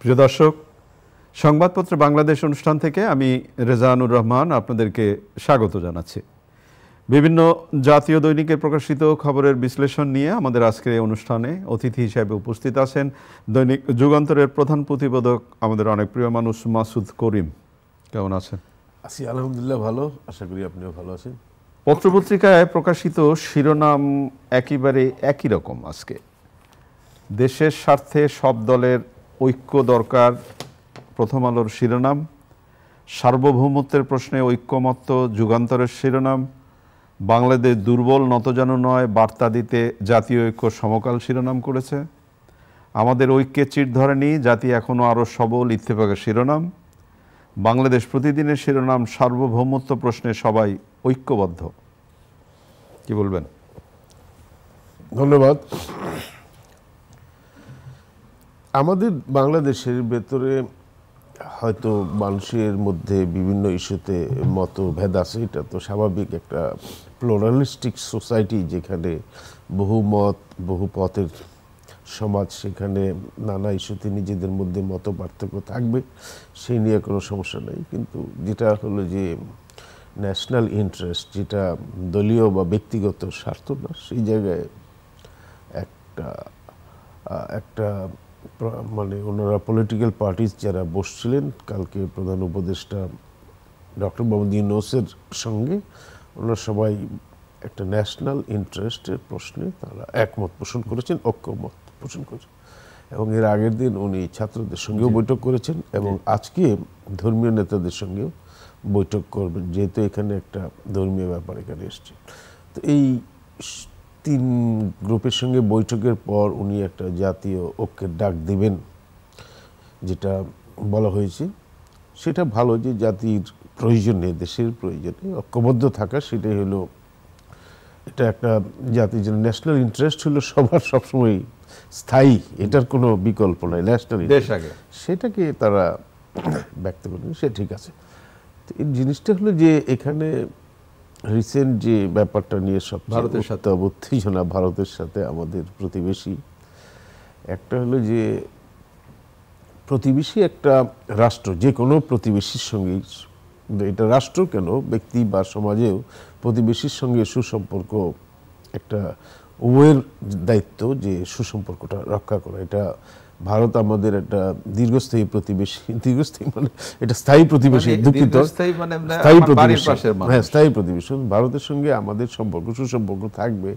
প্রিয় দর্শক, সংবাদপত্র বাংলাদেশ অনুষ্ঠান থেকে আমি রেজানুর রহমান আপনাদেরকে স্বাগত জানাচ্ছি। বিভিন্ন জাতীয় দৈনিকে প্রকাশিত খবরের বিশ্লেষণ নিয়ে আমাদের আজকের এই অনুষ্ঠানে অতিথি হিসেবে উপস্থিত আছেন দৈনিক যুগান্তরের প্রধান প্রতিবেদক আমাদের অনেক প্রিয় মানুষ মাসুদ করিম। কেমন আছেন? আছি আলহামদুলিল্লাহ, ভালো। আশা করি আপনিও ভালো আছেন। পত্রপত্রিকায় প্রকাশিত শিরোনাম একেবারে একই রকম। আজকে দেশের স্বার্থে সব দলের ঐক্য দরকার, প্রথম আলোর শিরোনাম। সার্বভৌমত্বের প্রশ্নে ঐক্যমত্য, যুগান্তরের শিরোনাম। বাংলাদেশ দুর্বল নতজানু নয়, বার্তা দিতে জাতীয় ঐক্য সমকাল শিরোনাম করেছে। আমাদের ঐক্যে চির ধরেনি, জাতি এখনও আরও সবল, ইত্তেফাকের শিরোনাম। বাংলাদেশ প্রতিদিনের শিরোনাম, সার্বভৌমত্ব প্রশ্নে সবাই ঐক্যবদ্ধ। কি বলবেন? ধন্যবাদ। আমাদের বাংলাদেশের ভেতরে হয়তো মানুষের মধ্যে বিভিন্ন ইস্যুতে মতভেদ আছে, এটা তো স্বাভাবিক। একটা প্লুরালিস্টিক সোসাইটি, যেখানে বহু মত বহু পথের সমাজ, সেখানে নানা ইস্যুতে নিজেদের মধ্যে মত পার্থক্য থাকবে, সেই নিয়ে কোনো সমস্যা নেই। কিন্তু যেটা হলো যে ন্যাশনাল ইন্টারেস্ট, যেটা দলীয় বা ব্যক্তিগত স্বার্থ না, সেই জায়গায় একটা মানে ওনারা পলিটিক্যাল পার্টিস যারা বসছিলেন কালকে প্রধান উপদেষ্টা ডক্টর মোহাম্মদ ইউনূসের সঙ্গে, ওনারা সবাই একটা ন্যাশনাল ইন্টারেস্টের প্রশ্নে তারা একমত পোষণ করেছেন, ঐক্যমত পোষণ করেছেন। এবং এর আগের দিন উনি ছাত্রদের সঙ্গেও বৈঠক করেছেন এবং আজকে ধর্মীয় নেতাদের সঙ্গেও বৈঠক করবেন, যেহেতু এখানে একটা ধর্মীয় ব্যাপার এখানে এসছে। তো এই তিন গ্রুপের সঙ্গে বৈঠকের পর উনি একটা জাতীয় ঐক্যের ডাক দিবেন, যেটা বলা হয়েছে। সেটা ভালো, যে জাতির প্রয়োজনে, দেশের প্রয়োজনে ঐক্যবদ্ধ থাকা, সেটাই হলো, এটা একটা জাতির জন্য ন্যাশনাল ইন্টারেস্ট হলো সবার সবসময় স্থায়ী, এটার কোনো বিকল্প নাই। ন্যাশনাল ইন্টারেস্ট সেটাকে তারা ব্যক্ত করেন, সে ঠিক আছে। তো এই জিনিসটা হলো যে এখানে রিসেন্ট যে ব্যাপারটা নিয়ে ভারতের সাথে উত্তেজনা, ভারতের সাথে আমাদের প্রতিবেশী, একটা হলো যে প্রতিবেশী একটা রাষ্ট্র, যে কোনো প্রতিবেশীর সঙ্গে, এটা রাষ্ট্র কেন, ব্যক্তি বা সমাজেও প্রতিবেশীর সঙ্গে সুসম্পর্ক একটা উভয়ের দায়িত্ব, যে সুসম্পর্কটা রক্ষা করা। এটা ভারত আমাদের একটা দীর্ঘস্থায়ী প্রতিবেশী, দীর্ঘস্থায়ী মানে এটা স্থায়ী প্রতিবেশী, দুঃখিত, স্থায়ী প্রতিবেশী, হ্যাঁ স্থায়ী প্রতিবেশী। ভারতের সঙ্গে আমাদের সম্পর্ক, সুসম্পর্ক থাকবে,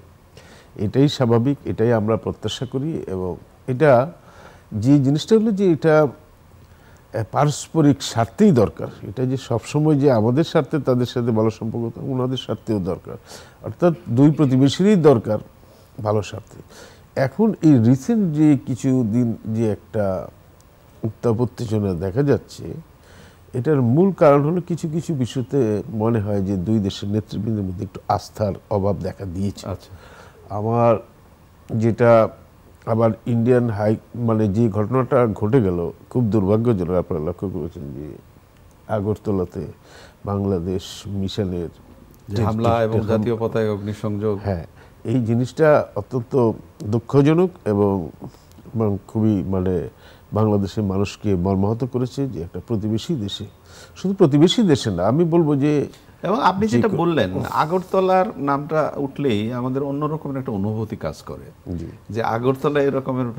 এটাই স্বাভাবিক, এটাই আমরা প্রত্যাশা করি। এবং এটা যে জিনিসটা হলো যে এটা পারস্পরিক স্বার্থেই দরকার, এটা যে সবসময় যে আমাদের স্বার্থে তাদের সাথে ভালো সম্পর্ক, ওনাদের স্বার্থেও দরকার, অর্থাৎ দুই প্রতিবেশীরই দরকার ভালো স্বার্থে। এখন এই রিসেন্ট যে কিছু দিন যে একটা উত্তাপ উত্তেজনা দেখা যাচ্ছে, এটার মূল কারণ হলো কিছু কিছু বিষয়তে মনে হয় যে দুই দেশের নেতৃবৃন্দের মধ্যে একটু আস্থার অভাব দেখা দিয়েছে। আচ্ছা, আমার যেটা আবার ইন্ডিয়ান মানে যে ঘটনাটা ঘটে গেল, খুব দুর্ভাগ্যজনক। আপনারা লক্ষ্য করেছেন যে আগরতলাতে বাংলাদেশ মিশনের হামলা এবং জাতীয় পতাকা অগ্নিসংযোগ, হ্যাঁ, এই জিনিসটা অত্যন্ত দুঃখজনক এবং খুবই মানে বাংলাদেশের মানুষকে মর্মাহত করেছে, যে একটা প্রতিবেশী দেশে, শুধু প্রতিবেশী দেশে না, আমি বলবো যে, এবং আপনি যেটা বললেন আগরতলার নামটা উঠলেই আমাদের অন্যরকমের একটা অনুভূতি কাজ করে, যে আগরতলা এরকমের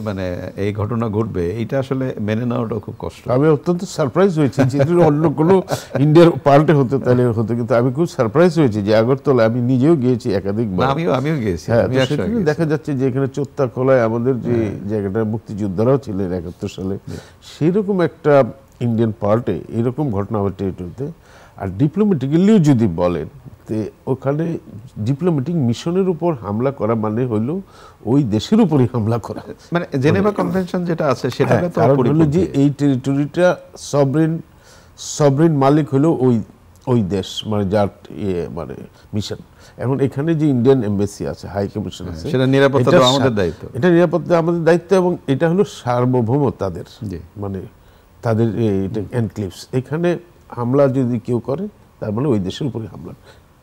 মানে এই ঘটনা ঘটবে, এটা আসলে মেনে নেওয়াটা খুব কষ্ট। আমি অত্যন্ত সারপ্রাইজ হয়েছি, যেটা অন্য কোনো ইন্ডিয়ার পার্টে হতো তাহলে হতো, কিন্তু আমি খুব সারপ্রাইজ হয়েছি যে আগরতলা, আমি নিজেও গিয়েছি একাধিকবার, আমিও গিয়েছি। হ্যাঁ, দেখা যাচ্ছে যে এখানে চোত্তা খোলায় আমাদের যে জায়গাটা, মুক্তিযোদ্ধারাও ছিলেন 71 সালে, সেইরকম একটা ইন্ডিয়ান পার্টে এরকম ঘটনা আমার টেরিটরিতে। আর ডিপ্লোম্যাটিক্যালিও যদি বলেন, তো ওখানে ডিপ্লোম্যাটিক মিশনের উপর হামলা করা মানে হইল ওই দেশের উপরই হামলা করা, মানে জেনেভা কনভেনশন যেটা আছে সেটা তো হলো যে এই টেরিটরিটা সবরিন মালিক হলো ওই দেশ, মানে যার মানে মিশন। এখন এখানে যে ইন্ডিয়ান এমবাসি আছে, হাই কমিশন আছে, সেটা নিরাপত্তা আমাদের দায়িত্ব, এটা নিরাপত্তা আমাদের দায়িত্ব, এবং এটা হলো সার্বভৌম তাদের, মানে তাদের এনক্লেভস। এখানে হামলা যদি কেউ করে, তার মানে ওই দেশের উপরে হামলা,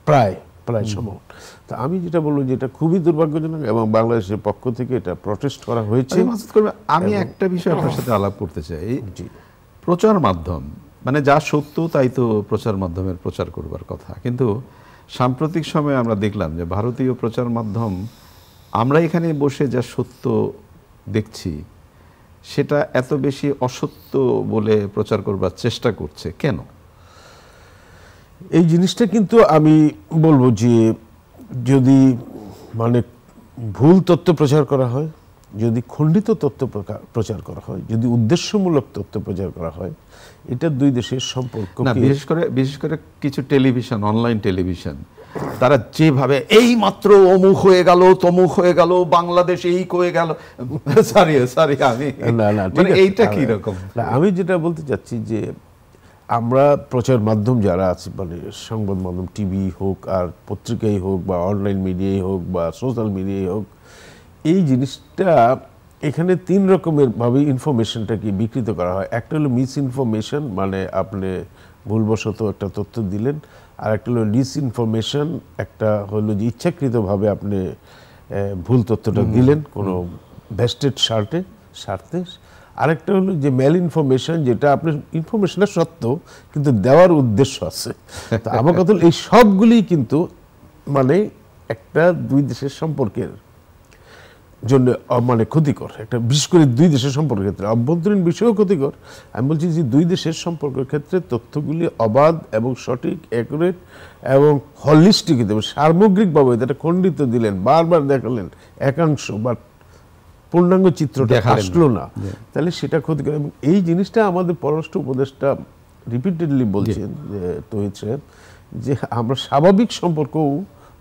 প্রায় প্রায় সমান। তো আমি যেটা বলবো যে এটা খুবই দুর্ভাগ্যজনক এবং বাংলাদেশের পক্ষ থেকে এটা প্রটেস্ট করা হয়েছে। আমি একটা বিষয় আপনার সাথে আলাপ করতে চাই। প্রচার মাধ্যম মানে যা সত্য তাই তো প্রচার মাধ্যমের প্রচার করবার কথা, কিন্তু সাম্প্রতিক সময়ে আমরা দেখলাম যে ভারতীয় প্রচার মাধ্যম আমরা এখানে বসে যা সত্য দেখছি সেটা এত বেশি অসত্য বলে প্রচার করবার চেষ্টা করছে কেন? এই জিনিসটা কিন্তু আমি বলবো যে যদি মানে ভুল তথ্য প্রচার করা হয়, যদি খণ্ডিত তথ্য প্রচার করা হয়, যদি উদ্দেশ্যমূলক তথ্য প্রচার করা হয়, এটা দুই দেশের সম্পর্ক না, বিশেষ করে কিছু টেলিভিশন, অনলাইন টেলিভিশন, তারা যেভাবে এই মাত্র অমুক হয়ে গেল, তমুক হয়ে গেল, বাংলাদেশ এই হয়ে গেল, সরি আমি মানে এইটা কি রকম? আমি যেটা বলতে চাচ্ছি যে আমরা প্রচার মাধ্যম যারা আছে মানে সংবাদ মাধ্যম টিভি হোক আর পত্রিকাই হোক বা অনলাইন মিডিয়াই হোক বা সোশ্যাল মিডিয়াই হোক, এই জিনিসটা এখানে তিন রকমের ভাবে ইনফরমেশনটাকে বিকৃত করা হয়। একটা হলো মিস ইনফরমেশন, মানে আপনি ভুলবশত একটা তথ্য দিলেন, আর একটা হলো ডিসইনফরমেশন, একটা হলো যে ইচ্ছাকৃতভাবে আপনি ভুল তথ্যটা দিলেন কোনো ভেস্টেড স্বার্থে। আরেকটা হলো যে মেল ইনফরমেশন, যেটা আপনার ইনফরমেশনটা সত্য কিন্তু দেওয়ার উদ্দেশ্য আছে। তো আমার কথা হলো এই সবগুলি কিন্তু মানে একটা দুই দেশের সম্পর্কের জন্য মানে ক্ষতিকর, একটা বিশেষ করে দুই দেশের সম্পর্কের ক্ষেত্রে অভ্যন্তরীণ বিষয়েও ক্ষতিকর। আমি বলছি যে দুই দেশের সম্পর্কের ক্ষেত্রে তথ্যগুলি অবাধ এবং সঠিক, অ্যাকুরেট এবং হলিস্টিক হতে হবে, সামগ্রিকভাবে। এটা খণ্ডিত দিলেন, বারবার দেখালেন একাংশ বা পূর্ণাঙ্গ চিত্রটা আসলো না, তাহলে সেটা ক্ষতিকর। এবং এই জিনিসটা আমাদের পররাষ্ট্র উপদেষ্টা রিপিটেডলি বলছেন যে তৌহিদ সাহেব, যে আমরা স্বাভাবিক সম্পর্কও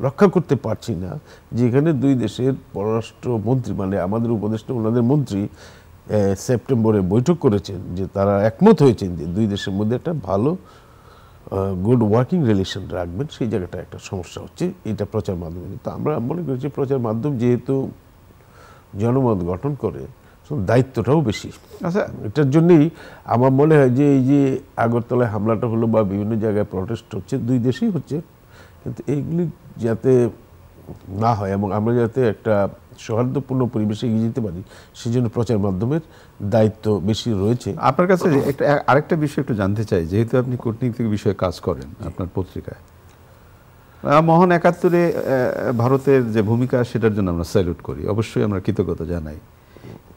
রক্ষা করতে পারছি না, যেখানে দুই দেশের পররাষ্ট্রমন্ত্রী মানে আমাদের উপদেষ্টা ওনাদের মন্ত্রী সেপ্টেম্বরে বৈঠক করেছেন, যে তারা একমত হয়েছেন যে দুই দেশের মধ্যে একটা ভালো গুড ওয়ার্কিং রিলেশন রাখবেন। সেই জায়গাটা একটা সমস্যা হচ্ছে এটা প্রচার মাধ্যমে। তো আমরা মনে করি যে প্রচার মাধ্যম যেহেতু জনমত গঠন করে, দায়িত্বটাও বেশি। আচ্ছা, এটার জন্যই আমার মনে হয় যে এই যে আগরতলায় হামলাটা হলো বা বিভিন্ন জায়গায় প্রটেস্ট হচ্ছে, দুই দেশেই হচ্ছে, কিন্তু এইগুলি যাতে না হয় এবং আমরা যাতে একটা সৌহার্দ্যপূর্ণ পরিবেশে এগিয়ে যেতে পারি, সেই জন্য প্রচার মাধ্যমের দায়িত্ব বেশি রয়েছে। আপনার কাছে আরেকটা বিষয় একটু জানতে চাই, যেহেতু আপনি কূটনীতিক বিষয়ে কাজ করেন আপনার পত্রিকায়, মহান ৭১-এ ভারতের যে ভূমিকা সেটার জন্য আমরা স্যালুট করি, অবশ্যই আমরা কৃতজ্ঞতা জানাই।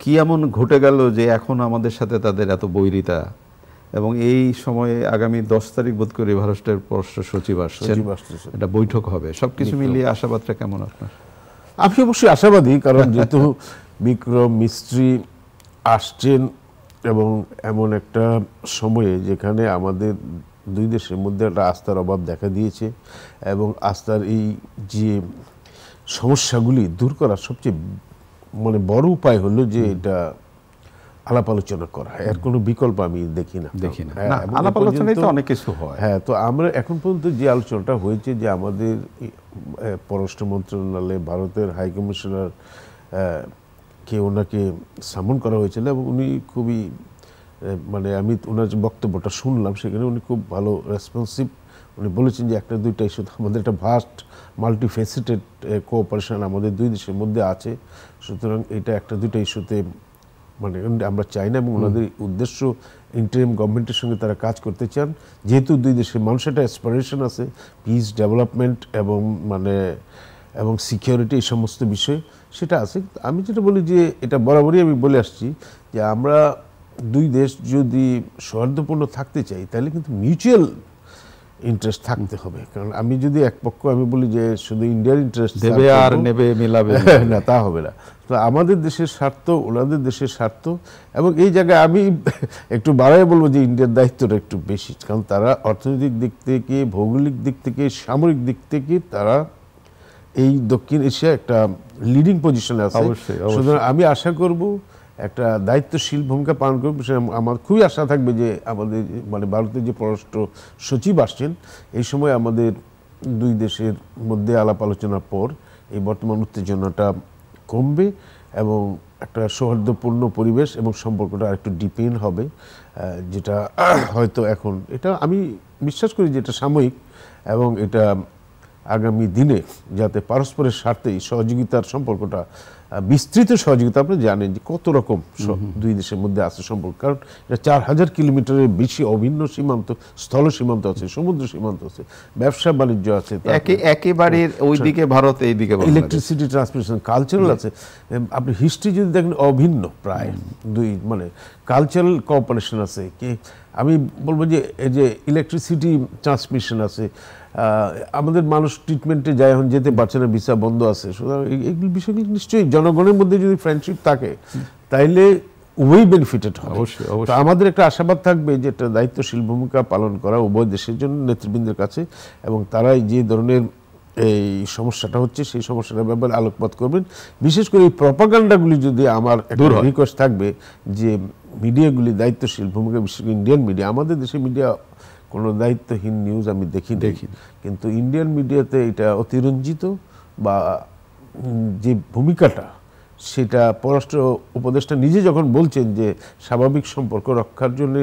কি এমন ঘটে গেল যে এখন আমাদের সাথে তাদের এত বৈরিতা, এবং এই সময়ে আগামী ১০ তারিখ বোধ করে ভারতের পররাষ্ট্র সচিব আসছেন, একটা বৈঠক হবে, সবকিছু মিলিয়ে আশাবাদটা কেমন আপনার? আমি অবশ্যই আশাবাদী, কারণ যেহেতু বিক্রম মিস্ত্রি আসছেন এবং এমন একটা সময়ে যেখানে আমাদের দুই দেশের মধ্যে একটা আস্থার অভাব দেখা দিয়েছে, এবং আস্থার এই যে সমস্যাগুলি দূর করার সবচেয়ে মানে বড় উপায় হলো যে এটা আলাপ আলোচনা করা, এর কোনো বিকল্প আমি দেখি না। আলাপ আলোচনায় তো অনেক কিছু হয়। হ্যাঁ, তো আমরা এখন পর্যন্ত যে আলোচনাটা হয়েছে, যে আমাদের পররাষ্ট্র মন্ত্রণালয়ে ভারতের হাই কমিশনার কে ওনাকে সামন করা হয়েছিল, এবং উনি খুবই মানে আমি ওনার যে বক্তব্যটা শুনলাম সেখানে উনি খুব ভালো রেসপন্সিভ। উনি বলেছেন যে একটা দুইটা ইস্যু, আমাদের একটা ভাস্ট মাল্টিফেসিটেড কোঅপারেশন আমাদের দুই দেশের মধ্যে আছে, সুতরাং এটা একটা দুইটা ইস্যুতে মানে আমরা চাই না, এবং ওনাদের উদ্দেশ্য ইন্টারিম গভর্নমেন্টের সঙ্গে তারা কাজ করতে চান, যেহেতু দুই দেশের মানুষের একটা অ্যাসপিরেশন আছে পিস, ডেভেলপমেন্ট এবং সিকিউরিটি, এই সমস্ত বিষয় সেটা আছে। আমি যেটা বলি যে এটা বরাবরই আমি বলে আসছি যে আমরা দুই দেশ যদি সৌহার্দ্যপূর্ণ থাকতে চাই, তাহলে কিন্তু মিউচুয়াল ইন্টারেস্ট থাকতে হবে। কারণ আমি যদি এক পক্ষ আমি বলি যে শুধু ইন্ডিয়ার ইন্টারেস্ট দেবে আর নেবে মিলাবে না, তা হবে না। তো আমাদের দেশের স্বার্থ, ওনাদের দেশের স্বার্থ, এবং এই জায়গায় আমি একটু বাড়াই বলবো যে ইন্ডিয়ার দায়িত্বটা একটু বেশি, কারণ তারা অর্থনৈতিক দিক থেকে, ভৌগোলিক দিক থেকে, সামরিক দিক থেকে তারা এই দক্ষিণ এশিয়া একটা লিডিং পজিশনে আছে। সুতরাং আমি আশা করব একটা দায়িত্বশীল ভূমিকা পালন করব। আমার খুবই আশা থাকবে যে আমাদের মানে ভারতের যে পররাষ্ট্র সচিব আসছেন, এই সময় আমাদের দুই দেশের মধ্যে আলাপ আলোচনার পর এই বর্তমান উত্তেজনাটা কমবে এবং একটা সৌহার্দ্যপূর্ণ পরিবেশ এবং সম্পর্কটা আরেকটু ডিপেন হবে, যেটা হয়তো এখন এটা আমি বিশ্বাস করি যে এটা সাময়িক, এবং এটা আগামী দিনে যাতে পারস্পরের স্বার্থে সহযোগিতার সম্পর্কটা বিস্তৃত সহযোগিতা, আপনি জানেন যে কত রকম দুই দেশের মধ্যে আছে সম্পর্ক, কারণ এটা 4000 কিলোমিটারের বেশি অভিন্ন সীমান্ত, স্থল সীমান্ত আছে, সমুদ্র সীমান্ত আছে, ব্যবসা বাণিজ্য আছে, একেবারে ওইদিকে ভারত, এইদিকে ইলেকট্রিসিটি ট্রান্সমিশন, কালচারাল আছে। আপনি হিস্ট্রি যদি দেখেন অভিন্ন প্রায় দুই, মানে কালচারাল কোঅপারেশন আছে। কি আমি বলবো যে এই যে ইলেকট্রিসিটি ট্রান্সমিশন আছে, আমাদের মানুষ ট্রিটমেন্টে যায়, এখন যেতে পারছে না, ভিসা বন্ধ আছে। সুতরাং এইগুলি বিষয়গুলি নিশ্চয়ই জনগণের মধ্যে যদি ফ্রেন্ডশিপ থাকে তাইলে উভয়ই বেনিফিটেড হবে। অবশ্যই আমাদের একটা আশাবাদ থাকবে যে একটা দায়িত্বশীল ভূমিকা পালন করা উভয় দেশের জন্য নেতৃবৃন্দের কাছে, এবং তারাই যে ধরনের এই সমস্যাটা হচ্ছে সেই সমস্যাটার ব্যাপারে আলোকপাত করবেন। বিশেষ করে এই প্রপাগান্ডাগুলি যদি, আমার একটা রিকোয়েস্ট থাকবে যে মিডিয়াগুলি দায়িত্বশীল ভূমিকা, বিশেষ করে ইন্ডিয়ান মিডিয়া, আমাদের দেশে মিডিয়া কোনো দায়িত্বহীন নিউজ আমি দেখি, কিন্তু ইন্ডিয়ান মিডিয়াতে এটা অতিরঞ্জিত, বা যে ভূমিকাটা সেটা পররাষ্ট্র উপদেষ্টা নিজে যখন বলছেন যে স্বাভাবিক সম্পর্ক রক্ষার জন্য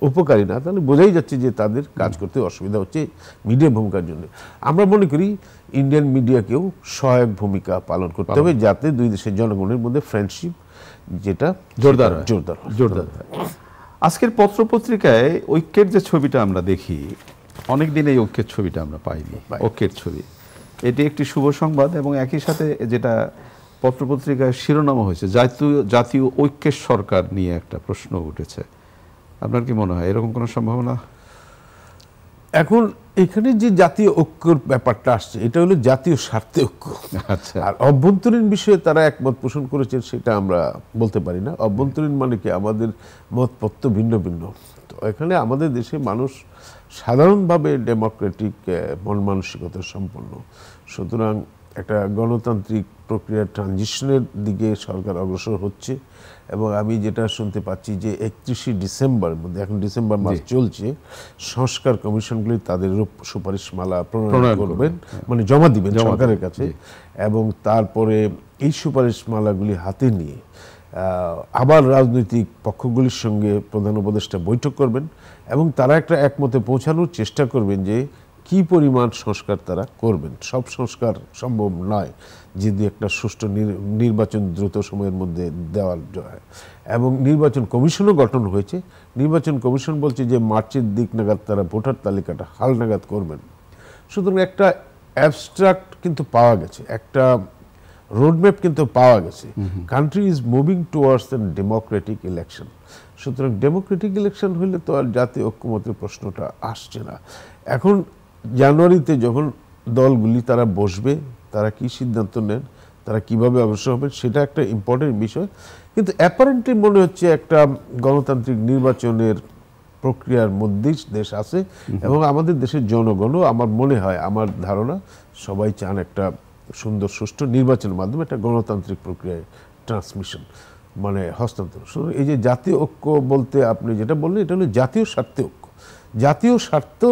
উপকারী না, তাহলে বোঝাই যাচ্ছে যে তাদের কাজ করতে অসুবিধা হচ্ছে মিডিয়া ভূমিকার জন্য। আমরা মনে করি ইন্ডিয়ান মিডিয়াকেও সহায়ক ভূমিকা পালন করতে হবে, যাতে দুই দেশের জনগণের মধ্যে ফ্রেন্ডশিপ যেটা জোরদার হয়। আজকের পত্রপত্রিকায় ঐক্যের যে ছবিটা আমরা দেখি, অনেক দিন এই ঐক্যের ছবিটা আমরা পাইনি, ঐক্যের ছবি, এটি একটি শুভ সংবাদ। এবং একই সাথে যেটা পত্রপত্রিকায় শিরোনামও হয়েছে, জাতীয় ঐক্যের সরকার নিয়ে একটা প্রশ্ন উঠেছে। আপনার কি মনে হয় এরকম কোনো সম্ভাবনা? এখন এখানে যে জাতীয় ঐক্যর ব্যাপারটা আসছে, এটা হলো জাতীয় স্বার্থে ঐক্য। আচ্ছা, আর অভ্যন্তরীণ বিষয়ে তারা একমত পোষণ করেছেন সেটা আমরা বলতে পারি না। অভ্যন্তরীণ মানে কি, আমাদের মতপত্র ভিন্ন ভিন্ন। তো এখানে আমাদের দেশে মানুষ সাধারণভাবে ডেমোক্রেটিক মন মানসিকতা সম্পন্ন, সুতরাং একটা গণতান্ত্রিক প্রক্রিয়ার ট্রানজিশনের দিকে সরকার অগ্রসর হচ্ছে। এবং আমি যেটা শুনতে পাচ্ছি যে 31শে ডিসেম্বর মধ্যে, এখন ডিসেম্বর মাস চলছে, সংস্কার কমিশনগুলি তাদের সুপারিশমালা প্রণয়ন করবেন, মানে জমা দিবেন সরকারের কাছে, এবং তারপরে এই সুপারিশমালাগুলি হাতে নিয়ে আবার রাজনৈতিক পক্ষগুলির সঙ্গে প্রধান উপদেষ্টা বৈঠক করবেন, এবং তারা একটা একমতে পৌঁছানোর চেষ্টা করবেন যে কি পরিমাণ সংস্কার তারা করবেন। সব সংস্কার সম্ভব নয় যদি একটা সুষ্ঠু নির্বাচন দ্রুত সময়ের মধ্যে দেওয়ার যায়। এবং নির্বাচন কমিশনও গঠন হয়েছে। নির্বাচন কমিশন বলছে যে মার্চের দিক নাগাদ তারা ভোটার তালিকাটা হালনাগাদ করবেন। সুতরাং একটা অ্যাবস্ট্রাক্ট কিন্তু পাওয়া গেছে, একটা রোডম্যাপ কিন্তু পাওয়া গেছে। Country is moving towards the Democratic election. সুতরাং ডেমোক্রেটিক ইলেকশন হলে তো আর জাতীয় ঐক্যমতের প্রশ্নটা আসছে না। এখন জানুয়ারিতে যখন দলগুলি তারা বসবে, তারা কি সিদ্ধান্ত নেন, তারা কিভাবে অগ্রসর হবেন, সেটা একটা ইম্পর্টেন্ট বিষয়। কিন্তু অ্যাপারেন্টলি মনে হচ্ছে একটা গণতান্ত্রিক নির্বাচনের প্রক্রিয়ার মধ্যেই দেশ আছে, এবং আমাদের দেশের জনগণও, আমার মনে হয়, আমার ধারণা, সবাই চান একটা সুন্দর সুষ্ঠু নির্বাচনের মাধ্যমে একটা গণতান্ত্রিক প্রক্রিয়ায় ট্রান্সমিশন, মানে হস্তান্তর। এই যে জাতীয় ঐক্য বলতে আপনি যেটা বললেন, এটা হলো জাতীয় স্বার্থে ঐক্য। জাতীয় স্বার্থ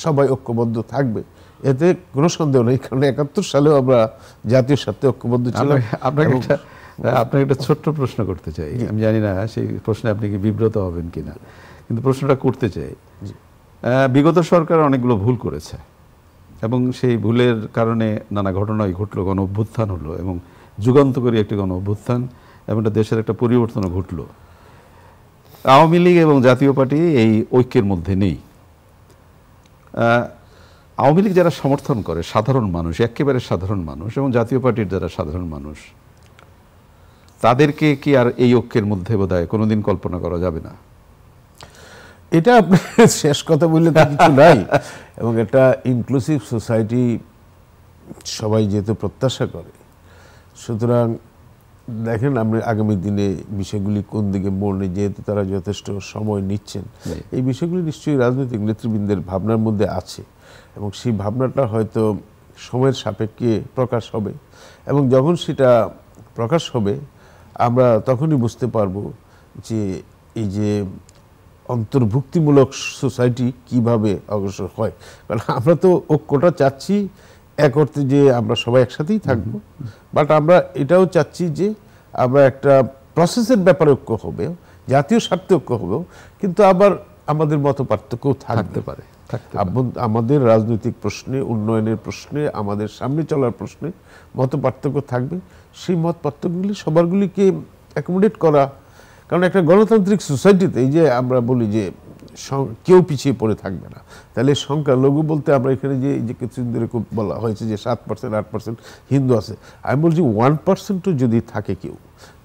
সবাই ঐক্যবদ্ধ থাকবে, এতে কোনো সন্দেহ নেই, কারণ 71 সালেও আমরা জাতীয় স্বার্থে ঐক্যবদ্ধ ছিলাম। আপনাকে একটা ছোট্ট প্রশ্ন করতে চাই, আমি জানি না সেই প্রশ্নে আপনি কি বিব্রত হবেন কিনা, কিন্তু প্রশ্নটা করতে চাই। বিগত সরকার অনেকগুলো ভুল করেছে, এবং সেই ভুলের কারণে নানা ঘটনাই ঘটলো, গণ অভ্যুত্থান হলো, এবং যুগান্তকারী একটি গণ অভ্যুত্থান, এবং দেশের একটা পরিবর্তনও ঘটলো। আওয়ামী লীগ এবং জাতীয় পার্টি এই ঐক্যের মধ্যে নেই। আওয়ামী লীগ যারা সমর্থন করে সাধারণ মানুষ, একেবারে সাধারণ মানুষ, এবং জাতীয় পার্টির যারা সাধারণ মানুষ, তাদেরকে কি আর এই ঐক্যের মধ্যে বোধহয় কোনোদিন কল্পনা করা যাবে না? এটা আপনি শেষ কথা বললে তো কিছু নাই। এবং এটা ইনক্লুসিভ সোসাইটি সবাই যেহেতু প্রত্যাশা করে, সুতরাং দেখেন আমরা আগামী দিনে বিষয়গুলি কোন দিকে মোড় নেই, যেহেতু তারা যথেষ্ট সময় নিচ্ছেন, এই বিষয়গুলি নিশ্চয়ই রাজনৈতিক নেতৃবৃন্দের ভাবনার মধ্যে আছে, এবং সেই ভাবনাটা হয়তো সময়ের সাপেক্ষে প্রকাশ হবে। এবং যখন সেটা প্রকাশ হবে, আমরা তখনই বুঝতে পারবো যে এই যে অন্তর্ভুক্তিমূলক সোসাইটি কিভাবে অগ্রসর হয়। কারণ আমরা তো ঐক্যটা চাচ্ছি এক অর্থে যে আমরা সবাই একসাথেই থাকবো, বাট আমরা এটাও চাচ্ছি যে আমরা একটা প্রসেসের ব্যাপারে ঐক্য হবে, জাতীয় স্বার্থে ঐক্য হবে, কিন্তু আবার আমাদের মত পার্থক্যও থাকতে পারে। আমাদের রাজনৈতিক প্রশ্নে, উন্নয়নের প্রশ্নে, আমাদের সামনে চলার প্রশ্নে মত পার্থক্য থাকবে। সেই মত পার্থক্যগুলি সবারগুলিকে অ্যাকোমোডেট করা, কারণ একটা গণতান্ত্রিক সোসাইটিতে এই যে আমরা বলি যে কেউ পিছিয়ে পড়ে থাকবে না, তাহলে সংখ্যালঘু বলতে আমরা এখানে যে কিছুদিন ধরে খুব বলা হয়েছে যে 7% 8% হিন্দু আছে, আমি বলছি 1%ও যদি থাকে কেউ,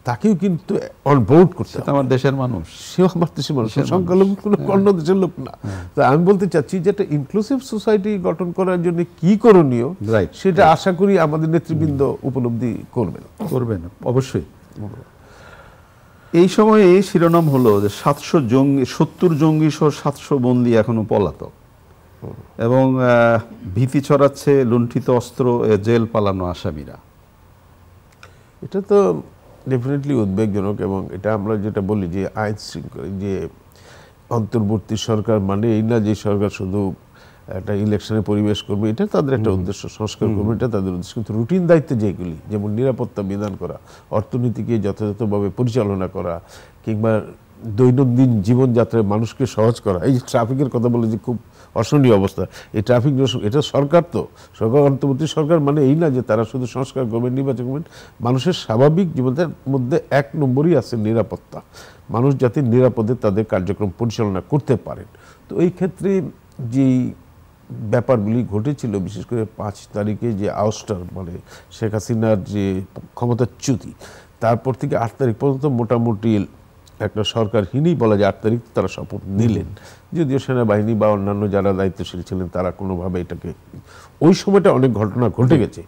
তাকেও কিন্তু অনবোর্ড করতে হবে। আমার দেশের মানুষ, সেও আমার দেশের মানুষ, সংখ্যালঘু কোনো অন্য দেশের লোক না। তো আমি বলতে চাচ্ছি যে একটা ইনক্লুসিভ সোসাইটি গঠন করার জন্য কি করণীয় সেটা আশা করি আমাদের নেতৃবৃন্দ উপলব্ধি করবেন অবশ্যই। এই সময়ে শিরোনাম হলো যে 70 জঙ্গি সহ 700 বন্দী এখনো পলাতক, এবং ভীতি ছড়াচ্ছে লুণ্ঠিত অস্ত্র জেল পালানো আসামিরা। এটা তো ডেফিনেটলি উদ্বেগজনক, এবং এটা আমরা যেটা বলি যে আইন শৃঙ্খলা, যে অন্তর্বর্তী সরকার মানে এই না যে সরকার শুধু একটা ইলেকশনে পরিবেশ করবে, এটা তাদের একটা উদ্দেশ্য, সংস্কার করবে, এটা তাদের উদ্দেশ্য। কিন্তু রুটিন দায়িত্বে যেগুলি, যেমন নিরাপত্তা বিধান করা, অর্থনীতিকে যথাযথভাবে পরিচালনা করা, কিংবা দৈনন্দিন জীবনযাত্রায় মানুষকে সহজ করা, এই যে ট্রাফিকের কথা বলে যে খুব অসহনীয় অবস্থা, এই ট্রাফিক, এটা সরকার তো সরকার, অন্তর্বর্তী সরকার মানে এই না যে তারা শুধু সংস্কার করবেন, নির্বাচন করবেন। মানুষের স্বাভাবিক জীবনের মধ্যে 1 নম্বরই আছে নিরাপত্তা, মানুষ যাতে নিরাপদে তাদের কার্যক্রম পরিচালনা করতে পারেন। তো এই ক্ষেত্রে যেই ব্যাপারগুলি ঘটেছিল, বিশেষ করে 5 তারিখে যে আউস্টার, মানে শেখ হাসিনার যে ক্ষমতাচ্যুতি, তারপর থেকে 8 তারিখ পর্যন্ত মোটামুটি একটা সরকারহীনই বলা যায়। 8 তারিখ তারা শপথ নিলেন, যদিও সেনাবাহিনী বা অন্যান্য যারা দায়িত্বশীল ছিলেন তারা কোনোভাবে এটাকে, ওই সময়টা অনেক ঘটনা ঘটে গেছে,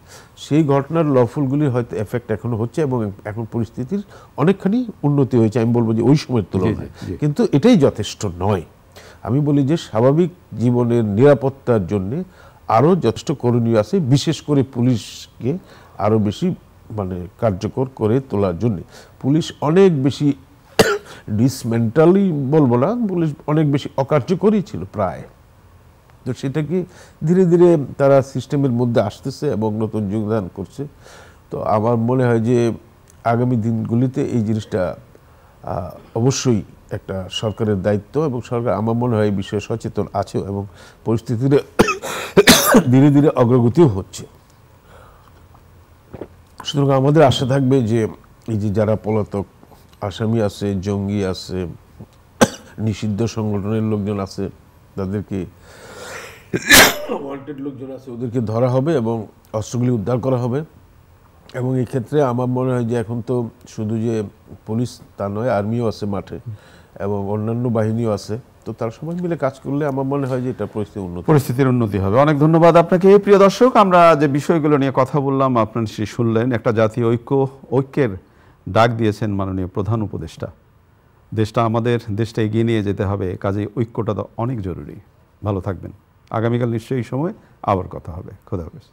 সেই ঘটনার লফুলগুলি হয়তো এফেক্ট এখনো হচ্ছে, এবং এখন পরিস্থিতির অনেকখানি উন্নতি হয়েছে আমি বলবো যে ওই সময়ের তুলনায়, কিন্তু এটাই যথেষ্ট নয়। আমি বলি যে স্বাভাবিক জীবনের নিরাপত্তার জন্য আরও যথেষ্ট করণীয় আছে, বিশেষ করে পুলিশকে আরও বেশি মানে কার্যকর করে তোলার জন্য। পুলিশ অনেক বেশি ডিসমেন্টালি বলবো না, পুলিশ অনেক বেশি অকার্যকরী ছিল প্রায়। তো সেটাকে ধীরে ধীরে তারা সিস্টেমের মধ্যে আসতেছে এবং নতুন যোগদান করছে। তো আমার মনে হয় যে আগামী দিনগুলিতে এই জিনিসটা অবশ্যই একটা সরকারের দায়িত্ব, এবং সরকার আমার মনে হয় এই বিষয়ে সচেতন আছে, এবং পরিস্থিতির ধীরে ধীরে অগ্রগতিও হচ্ছে। সুতরাং আমাদের আশা থাকবে যে এই যে যারা পলাতক আসামি আছে, জঙ্গি আছে, নিষিদ্ধ সংগঠনের লোকজন আছে, তাদেরকে ওয়ান্টেড লোকজন আছে, ওদেরকে ধরা হবে এবং অস্ত্রগুলি উদ্ধার করা হবে। এবং এই ক্ষেত্রে আমার মনে হয় যে এখন তো শুধু যে পুলিশ তা নয়, আর্মিও আছে মাঠে এবং অন্যান্য বাহিনীও আছে। তো তারা সবাই মিলে কাজ করলে আমার মনে হয় যে এটা পরিস্থিতির উন্নতি হবে। অনেক ধন্যবাদ আপনাকে। প্রিয় দর্শক, আমরা যে বিষয়গুলো নিয়ে কথা বললাম আপনারা শুনলেন। একটা জাতীয় ঐক্যের ডাক দিয়েছেন মাননীয় প্রধান উপদেষ্টা। দেশটা এগিয়ে নিয়ে যেতে হবে, কাজেই ঐক্যটা তো অনেক জরুরি। ভালো থাকবেন। আগামীকাল নিশ্চয়ই সময় আবার কথা হবে। খোদা হাফেজ।